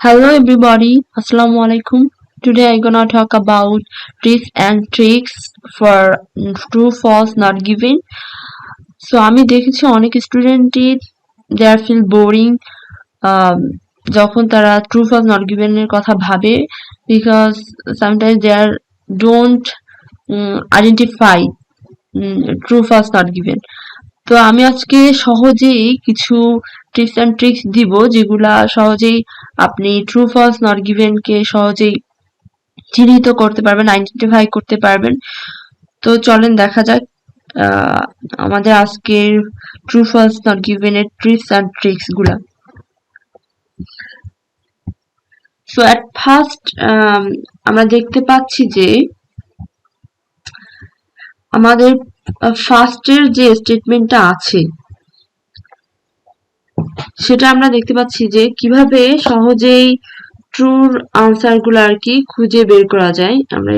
Hello everybody, Assalamu alaikum. Today I'm gonna talk about tips and tricks for true false not given. So আমি দেখেছি অনেক স্টুডেন্টই they are feel boring যখন তারা true false not given এর কথা ভাবে because sometimes they are don't identify true false not given. তো আমি আজকে সহজেই কিছু টিপস এন্ড ট্রিক্স দিব যেগুলা সহজেই আপনি ট্রু ফলস নট গিভেন কে সহজেই চিহ্নিত করতে পারবেন, আইডেন্টিফাই করতে পারবেন। তো চলেন দেখা যাক আমাদের আজকের ট্রু ফলস নট গিভেন এর টিপস এন্ড ট্রিক্স গুলা। সো এট ফার্স্ট আমরা দেখতে পাচ্ছি যে আমাদের ফার্স্টের যে স্টেটমেন্টটা আছে সেটা আমরা দেখতে পাচ্ছি যে কিভাবে সহজেই ট্রুর আনসার গুলো আর কি খুঁজে বের করা যায়। আমরা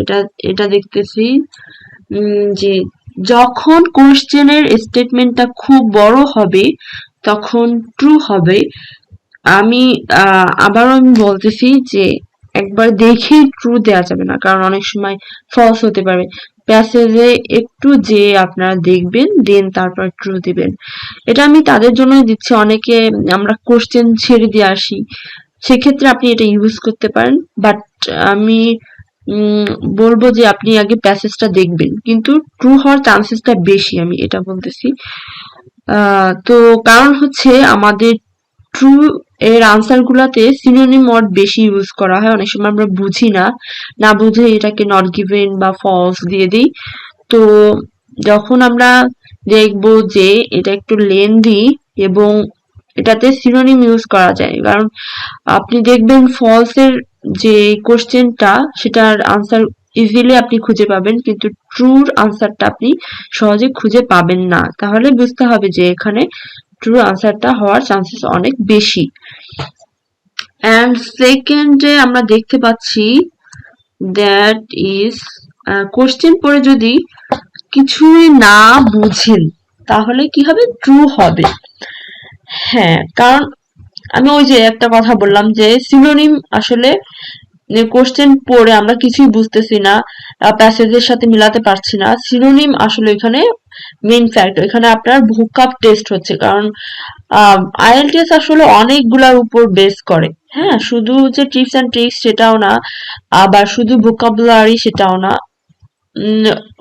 এটা দেখতেছি যে যখন কোশ্চেনের স্টেটমেন্টটা খুব বড় হবে তখন ট্রু হবে। আমি আবারও বলতেছি যে একবার দেখেই ট্রু দেওয়া যাবে না, কারণ অনেক সময় ফলস হতে পারে। প্যাসেজে একটু যে আপনারা দেখবেন দেন তারপর ট্রু দিবেন। এটা আমি তাদের জন্যই দিচ্ছি, অনেকে আমরা কোশ্চেন ছেড়ে দিয়ে আসি, সেক্ষেত্রে আপনি এটা ইউজ করতে পারেন। বাট আমি বলবো যে আপনি আগে প্যাসেজটা দেখবেন, কিন্তু ট্রু হওয়ার চান্সেসটা বেশি, আমি এটা বলতেছি। তো কারণ হচ্ছে আমাদের ট্রু এর আনসার গুলাতে সিনোনিম ওয়ার্ড বেশি ইউজ করা হয়। অনেক সময় আমরা বুঝি না বুঝে এটাকে নট গিভেন বা ফলস দিয়ে দিই। তো যখন আমরা দেখবো যে এটা একটু লেন্দি এবং এটাতে সিনোনিম ইউজ করা যায়, কারণ আপনি দেখবেন ফলস এর যে কোশ্চেনটা সেটার আনসার ইজিলি আপনি খুঁজে পাবেন, কিন্তু ট্রুর আনসারটা আপনি সহজে খুঁজে পাবেন না। তাহলে বুঝতে হবে যে এখানে ট্রু আনসারটা হওয়ার চান্সেস অনেক বেশি। এন্ড সেকেন্ডে আমরা দেখতে পাচ্ছি দ্যাট ইজ কোশ্চেন পড়ে যদি কিছুই না বুঝেন তাহলে কি হবে, ট্রু হবে। হ্যাঁ, কারণ আমি ওই যে একটা কথা বললাম যে সিনোনিম আসলে কোশ্চেন পড়ে আমরা কিছুই বুঝতেছি না, প্যাসেজের সাথে মিলাতে পারছি না, সিনোনিম আসলে এখানে মেইন ফ্যাক্টর। এখানে আপনার ভোকাব টেস্ট হচ্ছে, কারণ আইএলটিএস আসলে অনেকগুলার উপর বেস করে। হ্যাঁ, শুধু যে টিপস এন্ড ট্রিক্স সেটাও না, আবার শুধু ভোকাবুলারি সেটাও না,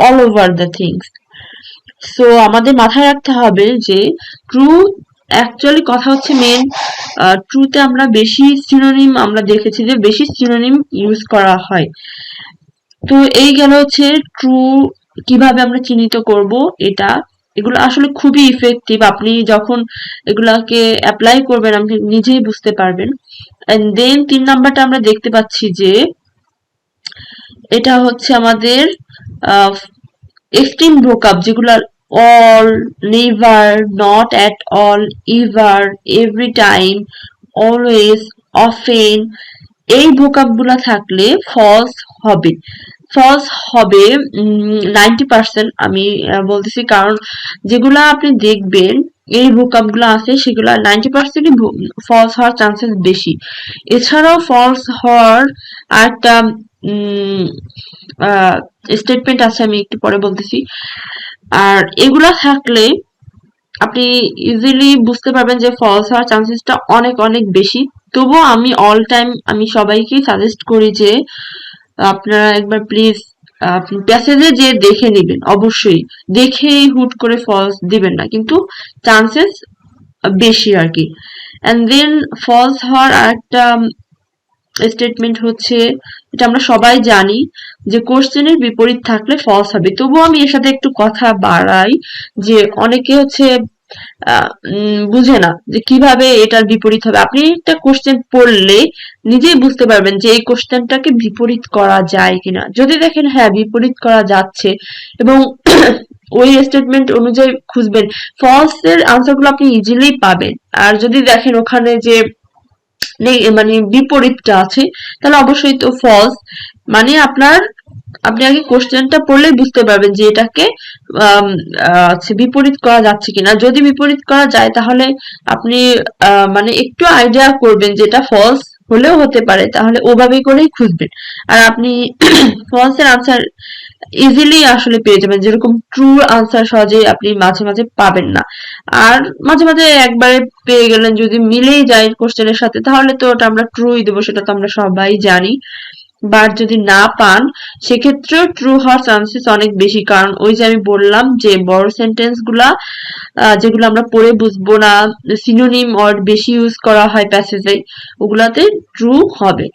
all over the things. So আমাদের মাথায় রাখতে হবে যে ট্রু অ্যাকচুয়ালি কথা হচ্ছে মেন ট্রুতে আমরা বেশি সিনোনিম, আমরা দেখেছি যে বেশি সিনোনিম ইউজ করা হয়। তো এই গেল হচ্ছে ট্রু কিভাবে আমরা চিহ্নিত করব। এগুলো আসলে খুবই ইফেক্টিভ, আপনি যখন এগুলাকে অ্যাপ্লাই করবেন আপনি নিজেই বুঝতে পারবেন। এন্ড দেন 3 নাম্বারটা আমরা দেখতে পাচ্ছি যে এটা হচ্ছে আমাদের এক্সট্রিম ভোকাব, যেগুলো all, never, not at all, ever, every time, always, often, এই ভোকাব গুলা থাকলে ফলস হবে। ফলস হবে 90%, আমি বলতেছি, কারণ যেগুলা আপনি দেখবেন এই ভোকাব গুলা আছে সেগুলা 90% ফলস হওয়ার চান্সেস বেশি। এছাড়াও ফলস হওয়ার একটা স্টেটমেন্ট আছে, আমি একটু পরে বলতেছি। আর এগুলা থাকলে আপনি ইজিলি বুঝতে পারবেন যে ফলস হওয়ার চান্সেসটা অনেক অনেক বেশি। তবুও আমি অল টাইম আমি সবাইকে সাজেস্ট করি যে আপনারা একবার প্লিজ প্যাসেজে যে দেখে নেবেন, অবশ্যই দেখেই হুট করে ফলস দিবেন না, কিন্তু চান্সেস বেশি আর কি। এন্ড দেন ফলস হওয়ার আরেকটা স্টেটমেন্ট হচ্ছে, এটা আমরা সবাই জানি যে কোশ্চেনের বিপরীত থাকলে ফলস হবে। তবুও আমি এর সাথে একটু কথা বাড়াই যে অনেকে হচ্ছে বুঝে না যে কিভাবে এটার বিপরীত হবে। আপনি একটা কোশ্চেন পড়লে নিজেই বুঝতে পারবেন যে এই কোশ্চেনটাকে বিপরীত করা যায় কিনা। যদি দেখেন হ্যাঁ বিপরীত করা যাচ্ছে এবং ওই স্টেটমেন্ট অনুযায়ী খুঁজবেন, ফলস এর আনসার গুলো আপনি ইজিলি পাবেন। আর যদি দেখেন ওখানে যে মানে বিপরীতটা আছে তাহলে অবশ্যই তো ফলস। মানে আপনি আগে কোশ্চেনটা পড়লে বুঝতে পারবেন যে এটাকে বিপরীত করা যাচ্ছে কিনা। যদি বিপরীত করা যায় তাহলে আপনি মানে একটু আইডিয়া করবেন যে এটা ফলস হলেও হতে পারে, তাহলে ওভাবে করেই খুঁজবেন। আর আপনি ফলস এর আনসার ইজিলি আসলে পেয়ে যাবেন, যেরকম ট্রু আনসার সহজে আপনি মাঝে মাঝে পাবেন না। আর মাঝে মাঝে একবারে পেয়ে গেলেন, যদি মিলেই যায় কোশ্চেনের সাথে, তাহলে তো ওটা আমরা ট্রুই দেবো, সেটা তো আমরা সবাই জানি। বাট যদি না পান, সেক্ষেত্রেও ট্রু হওয়ার চান্সেস অনেক বেশি, কারণ ওই যে আমি বললাম যে বড় সেন্টেন্স গুলা যেগুলো আমরা পড়ে বুঝবো না, সিনোনিম ওয়ার্ড বেশি ইউজ করা হয় প্যাসেজে, ওগুলাতে ট্রু হবে।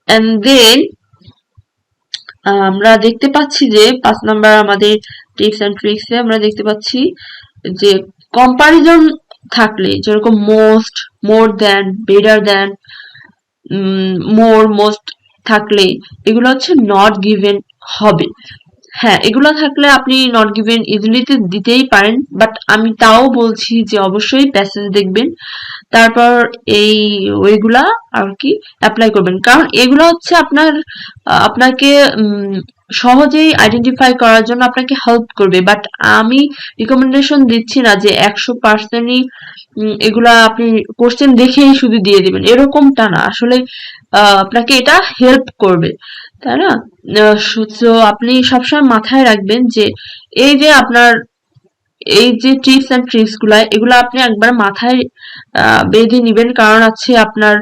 এন্ড দেন আমরা দেখতে পাচ্ছি যে 5 নাম্বার আমাদের টিপস এন্ড ট্রিক্সে আমরা দেখতে পাচ্ছি যে কম্পারিজন থাকলে, যেরকম most, more than, better than, more, most থাকলে এগুলো হচ্ছে নট গিভেন হবে। হ্যাঁ, এগুলো থাকলে আপনি নট গিভেন ইজিলি দিতেই পারেন, বাট আমি তাও বলছি যে অবশ্যই প্যাসেজ দেখবেন, তারপর এই ওইগুলা আর কি অ্যাপ্লাই করবেন, কারণ এগুলো হচ্ছে আপনাকে সহজেই আইডেন্টিফাই করার জন্য আপনাকে হেল্প করবে। বাট আমি রিকমেন্ডেশন দিচ্ছি না যে 100%ই এগুলা আপনি কোশ্চেন দেখেই শুধু দিয়ে দিবেন, এরকমটা না আসলে। আপনাকে এটা হেল্প করবে, তাই না? তো আপনি সবসময় মাথায় রাখবেন যে এই যে আপনার এই যে টিপস এন্ড ট্রিক্স গুলা, এগুলা আপনি একবার মাথায় বেঁধে নিবেন, কারণ আছে আপনার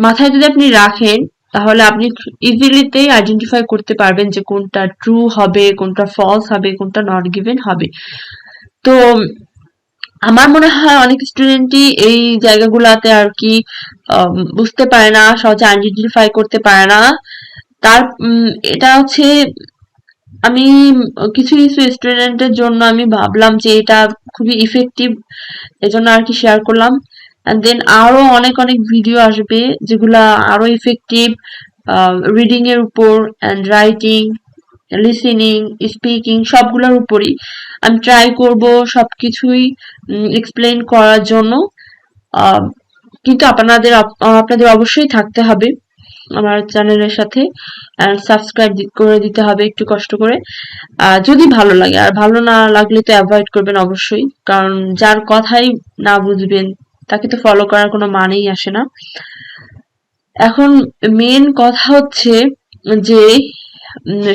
মাথায় যদি আপনি রাখেন, তাহলে আপনি ইজিলিতেই আইডেন্টিফাই করতে পারবেন যে কোনটা ট্রু হবে, কোনটা ফলস হবে, কোনটা নট গিভেন হবে। তো আমার মনে হয় অনেক স্টুডেন্টই এই জায়গাগুলাতে আর কি বুঝতে পারে না, সহজে আইডেন্টিফাই করতে পারে না। তার এটা হচ্ছে আমি কিছু কিছু স্টুডেন্টের জন্য আমি ভাবলাম যে এটা খুবই ইফেক্টিভ, এজন্য আর কি শেয়ার করলাম। এন্ড দেন আরো অনেক অনেক ভিডিও আসবে যেগুলা আরো ইফেক্টিভ রিডিং এর উপর, এন্ড রাইটিং, লিসেনিং, স্পিকিং সবগুলোর উপরই আমি ট্রাই করব সবকিছুই এক্সপ্লেন করার জন্য। কিন্তু আপনাদের অবশ্যই থাকতে হবে আমার চ্যানেলের সাথে, সাবস্ক্রাইব করে দিতে হবে একটু কষ্ট করে, যদি ভালো লাগে। আর ভালো না লাগলে তো অ্যাভয়েড করবেন অবশ্যই, কারণ যার কথাই না বুঝবেন তাকে তো ফলো করার কোনো মানেই আসে না। এখন মেন কথা হচ্ছে যে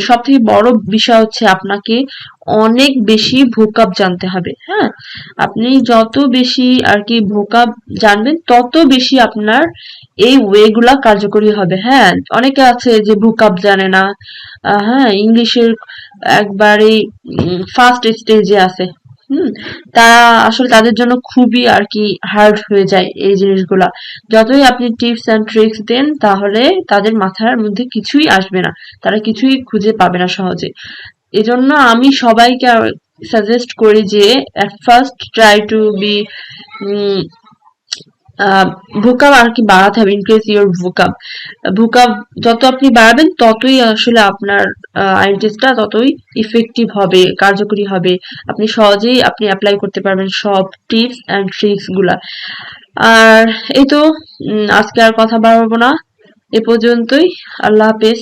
সব থেকে বড় বিষয় হচ্ছে আপনাকে অনেক বেশি ভোকাব জানতে হবে। হ্যাঁ, আপনি যত বেশি আর কি ভোকাব জানবেন, তত বেশি আপনার এই ওয়ে গুলা কার্যকরী হবে। হ্যাঁ, অনেকে আছে যে ভোকাব জানে না, হ্যাঁ, ইংলিশের একবারে ফার্স্ট স্টেজে আছে। তারা আসলে তাদের জন্য খুবই আর কি হার্ড হয়ে যায় এই জিনিসগুলা। যতই আপনি টিপস এন্ড ট্রিক্স দেন, তাহলে তাদের মাথার মধ্যে কিছুই আসবে না, তারা কিছুই খুঁজে পাবে না সহজে। এজন্য আমি সবাইকে সাজেস্ট করি যে at first try to be ভোকাব আর কি বাড়াতে হবে, ইনক্রিজ ইউর ভোকাব। ভোকাব যত আপনি বাড়াবেন, ততই আসলে আপনার আইএলটিএসটা ততই ইফেক্টিভ হবে, কার্যকরী হবে। আপনি সহজেই আপনি অ্যাপ্লাই করতে পারবেন সব টিপস এন্ড ট্রিক্স গুলা। আর এই তো আজকে আর কথা বাড়াবো না, এ পর্যন্তই। আল্লাহ হাফেজ।